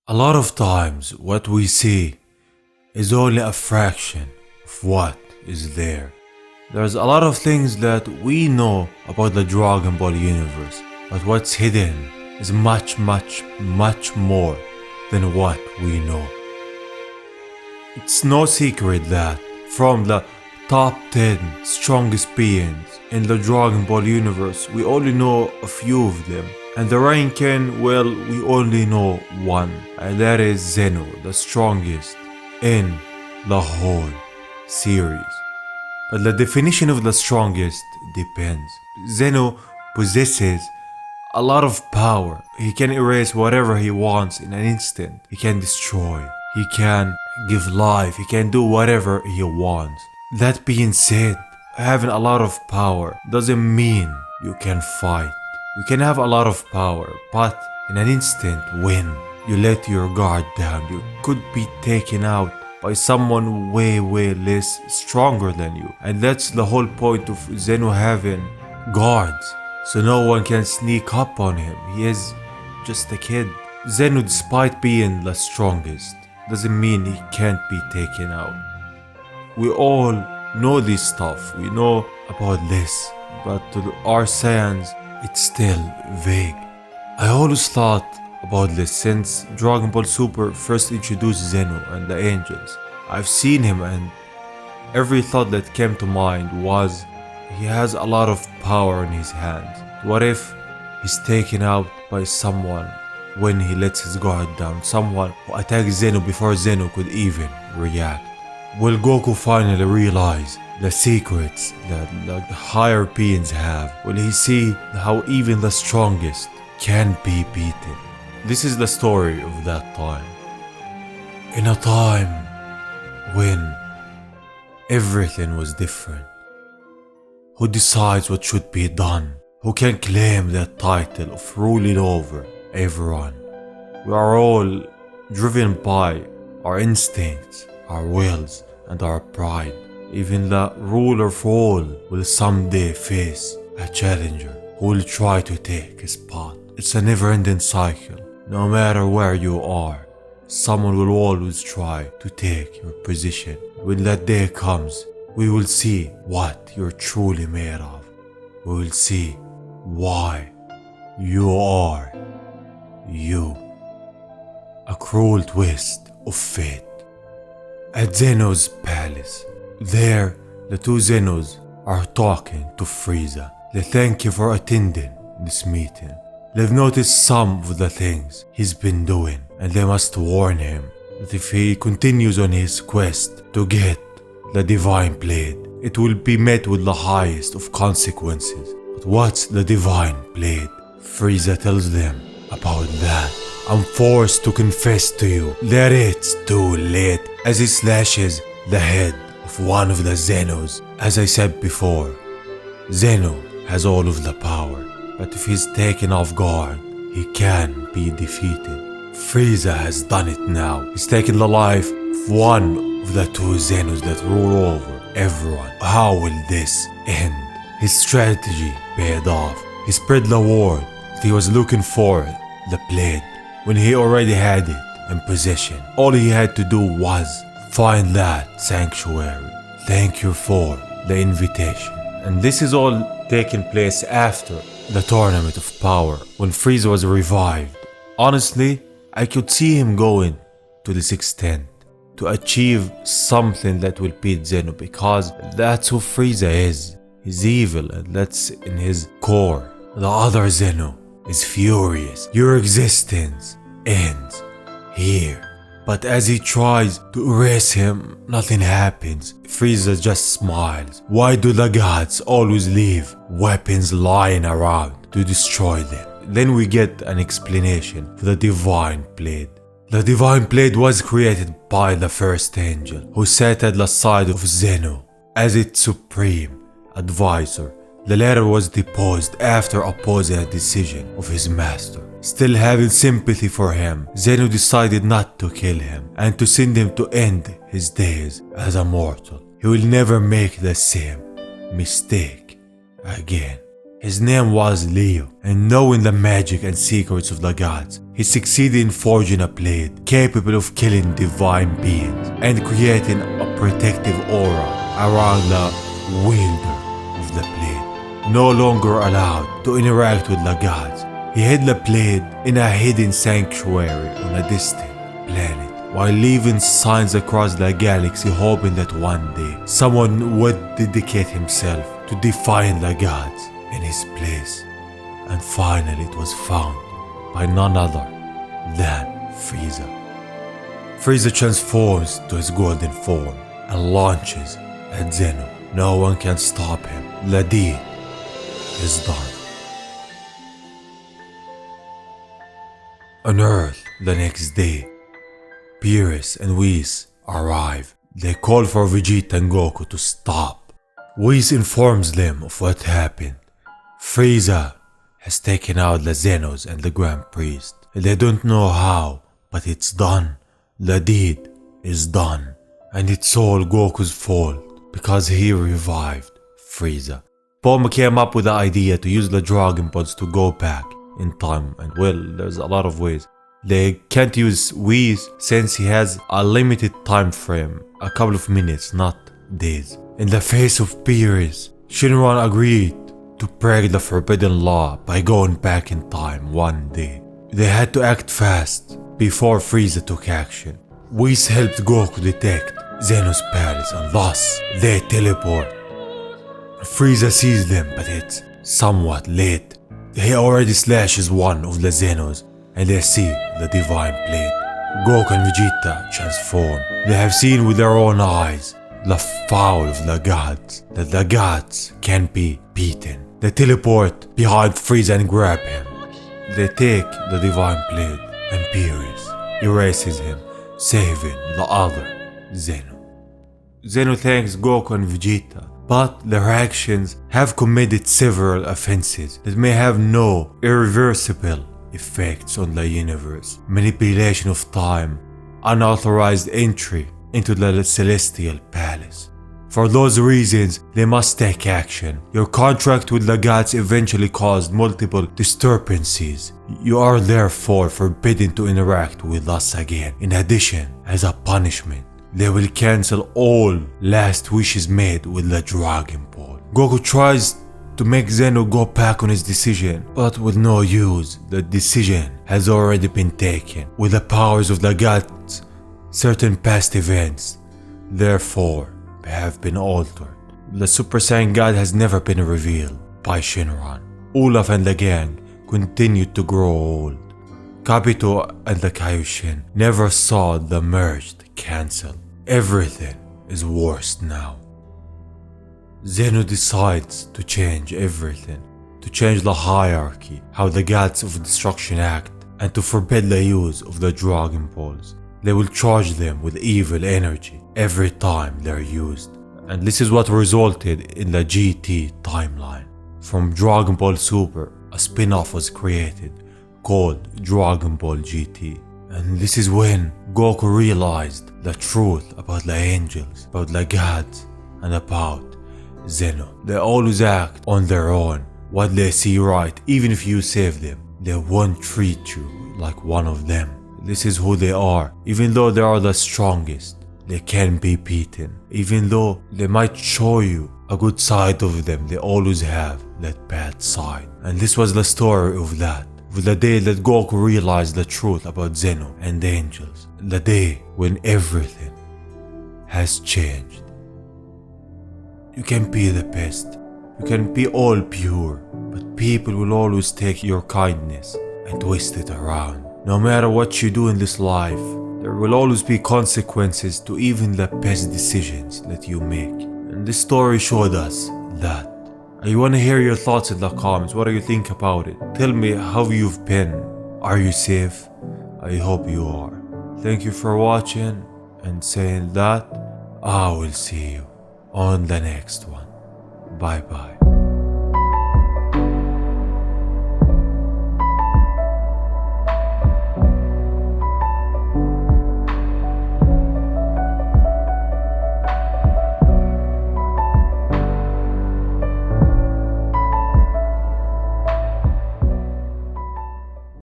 A lot of times, what we see is only a fraction of what is there. There's a lot of things that we know about the Dragon Ball universe, but what's hidden is much more than what we know. It's no secret that from the top 10 strongest beings in the Dragon Ball universe, we only know a few of them. And the ranking, well, we only know one, and that is Zeno, the strongest in the whole series. But the definition of the strongest depends. Zeno possesses a lot of power. He can erase whatever he wants in an instant. He can destroy. He can give life. He can do whatever he wants. That being said, having a lot of power doesn't mean you can fight. You can have a lot of power, but in an instant when you let your guard down, you could be taken out by someone way less stronger than you. And that's the whole point of Zeno having guards, so no one can sneak up on him. He is just a kid. Zeno, despite being the strongest, doesn't mean he can't be taken out. We all know this stuff, we know about this, but to our science, it's still vague. I always thought about this since Dragon Ball Super first introduced Zeno and the angels. I've seen him and every thought that came to mind was he has a lot of power in his hands. What if he's taken out by someone when he lets his guard down? Someone who attacks Zeno before Zeno could even react. Will Goku finally realize the secrets that the higher beings have? Will he see how even the strongest can be beaten? This is the story of that time. In a time when everything was different. Who decides what should be done? Who can claim that title of ruling over everyone? We are all driven by our instincts, our wills, and our pride. Even the ruler of all will someday face a challenger who will try to take his spot. It's a never-ending cycle. No matter where you are, someone will always try to take your position. When that day comes, we will see what you're truly made of. We will see why you are you. A cruel twist of fate. At Zeno's palace, there the two Zenos are talking to Frieza. They thank you for attending this meeting. They've noticed some of the things he's been doing, and they must warn him that if he continues on his quest to get the Divine Blade, it will be met with the highest of consequences. But what's the Divine Blade? Frieza tells them about that. I'm forced to confess to you that it's too late, as he slashes the head of one of the Zenos. As I said before, Zeno has all of the power, but if he's taken off guard, he can be defeated. Frieza has done it now. He's taken the life of one of the two Zenos that rule over everyone. How will this end? His strategy paid off. He spread the word that he was looking for the blade when he already had it in possession. All he had to do was find that sanctuary. Thank you for the invitation. And this is all taking place after the Tournament of Power, when Frieza was revived. Honestly, I could see him going to this extent to achieve something that will beat Zeno, because that's who Frieza is. He's evil, and that's in his core. The other Zeno is furious. Your existence ends here. But as he tries to erase him, nothing happens. Frieza just smiles. Why do the gods always leave weapons lying around to destroy them? Then we get an explanation for the Divine Blade. The Divine Blade was created by the first angel, who sat at the side of Zeno as its supreme advisor. The latter was deposed after opposing a decision of his master. Still having sympathy for him, Zeno decided not to kill him and to send him to end his days as a mortal. He will never make the same mistake again. His name was Leo, and knowing the magic and secrets of the gods, he succeeded in forging a blade capable of killing divine beings and creating a protective aura around the wielder of the blade. No longer allowed to interact with the gods, he hid the blade in a hidden sanctuary on a distant planet, while leaving signs across the galaxy, hoping that one day someone would dedicate himself to defying the gods in his place. And finally it was found by none other than Frieza. Frieza transforms to his golden form and launches at Zeno. No one can stop him. The deed is done. On Earth the next day, Beerus and Whis arrive. They call for Vegeta and Goku to stop. Whis informs them of what happened. Frieza has taken out the Zenos and the Grand Priest. They don't know how, but it's done. The deed is done. And it's all Goku's fault because he revived Frieza. Bulma came up with the idea to use the Dragon Balls to go back in time, and well, there's a lot of ways. They can't use Whis since he has a limited time frame, a couple of minutes, not days. In the face of Beerus, Shinron agreed to break the forbidden law by going back in time one day. They had to act fast before Frieza took action. Whis helped Goku detect Zeno's palace and thus they teleport. Frieza sees them, but it's somewhat late. He already slashes one of the Zenos and they see the divine blade. Goku and Vegeta transform. They have seen with their own eyes the power of the gods, that the gods can be beaten. They teleport behind Frieza and grab him. They take the divine blade and Beerus erases him, saving the other Zeno. Zeno thanks Goku and Vegeta, but their actions have committed several offenses that may have no irreversible effects on the universe. Manipulation of time, unauthorized entry into the Celestial Palace. For those reasons, they must take action. Your contract with the gods eventually caused multiple disturbances. You are therefore forbidden to interact with us again. In addition, as a punishment, they will cancel all last wishes made with the Dragon Ball. Goku tries to make Zeno go back on his decision, but with no use. The decision has already been taken. With the powers of the gods, certain past events, therefore, have been altered. The Super Saiyan God has never been revealed by Shinron. Olaf and the gang continued to grow old. Kabuto and the Kaioshin never saw the merged cancel. Everything is worse now. Zeno decides to change everything, to change the hierarchy, how the gods of destruction act, and to forbid the use of the Dragon Balls. They will charge them with evil energy every time they're used. And this is what resulted in the GT timeline. From Dragon Ball Super, a spin-off was created called Dragon Ball GT. And this is when Goku realized the truth about the angels, about the gods, and about Zeno. They always act on their own, what they see right. Even if you save them, they won't treat you like one of them. This is who they are. Even though they are the strongest, they can be beaten. Even though they might show you a good side of them, they always have that bad side. And this was the story of that. Of the day that Goku realized the truth about Zeno and the angels. The day when everything has changed. You can be the best, you can be all pure, but people will always take your kindness and twist it around. No matter what you do in this life, there will always be consequences to even the best decisions that you make. And this story showed us that. I want to hear your thoughts in the comments. What do you think about it? Tell me how you've been. Are you safe? I hope you are. Thank you for watching, and saying that, I will see you on the next one. Bye bye.